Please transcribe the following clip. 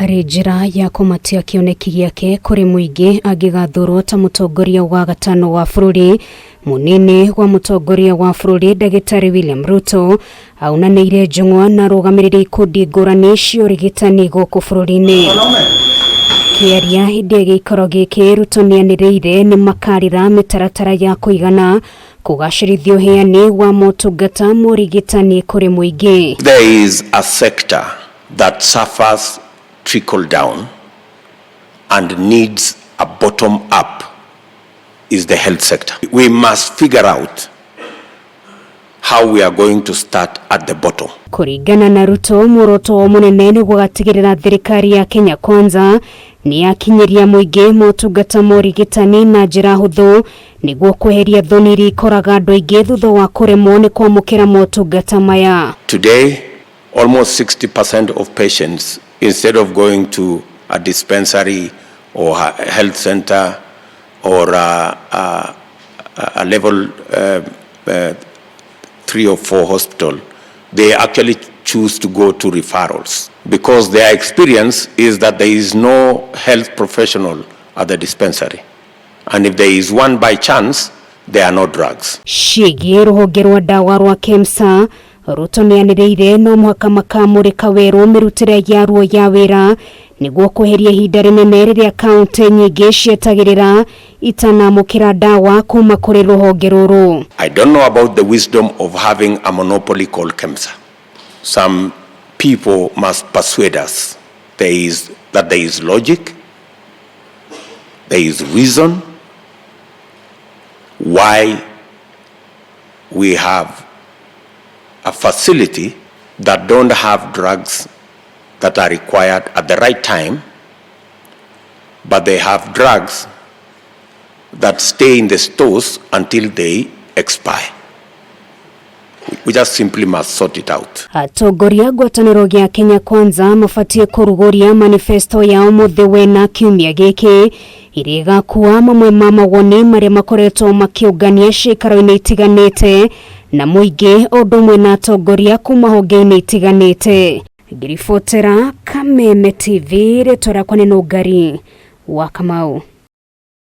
Harĩ njĩra ya kũmatia kĩoneki gĩake kũrĩ mũingĩ angĩgathurwo ta mũtongoria wa gatano wa bũrũri, Munini wa mũtongoria wa bũrũri ndagitari Wiliam Ruto aunanĩire njung'wa na arũgamĩrĩri ikundi ngũrani cia ũrigitani gũkũ bũrũri-inĩ. Kĩaria hĩndĩ ya gĩikaro gĩkĩ, Ruto nianiriire nimakarĩra mĩtaratara ya kũigana kugacirithia ũheani wa motungata ma ũrigitani kũrĩ mũingĩ. There is a sector that suffers trickle down and needs a bottom up is the health sector. We must figure out how we are going to start at the bottom. Kũringana na Ruto, muoroto mũnene nĩ gũgatigĩrĩra thirikari ya Kenya Kwanza ni yakinyiria mũingĩ motungata ma ũrigitani na njĩra hũthũ nĩguo kweheria thoni iria ikoraga andũ aingĩ thutha wa kũremwo nĩ kwamũkĩra motungata maya. Today, almost 60% of patients, instead of going to a dispensary or a health center or a level 3 or 4 hospital, they actually choose to go to referrals because their experience is that there is no health professional at the dispensary. And if there is one by chance, there are no drugs. Ciĩgiĩ rũhonge rwa ndawa rwa KEMSA, Ruto nianiriire no mũhaka makamũrĩka werũ mirutire yaruo ya wira nĩguo kweheria ihinda rĩnene rĩrĩa kaunti nyingĩ cietagĩrĩra itanamũkĩra ndawa kuma kũrĩ rũhonge rũrũ. I don't know about the wisdom of having a monopoly called KEMSA. Some people must persuade us that there is logic, there is reason why we have a facility that don't have drugs that are required at the right time, but they have drugs that stay in the stores until they expire. We just simply must sort it out. Atongoria ngwatanĩro gĩa Kenya Kwanza mabatie kũrugũria manifesto yao mũthĩ wena kiumia gĩkĩ iria igakuua mamwe ma mawoni marĩa makoretwo makĩũngania ciikaro-inĩ itiganĩte na mũingĩ ũndũ ũmwe na atongoria kuma honge-ini itiganĩte. Ngiribotera Kameme TV, rĩtwa rĩakwa nĩ Ngari wa Kamau.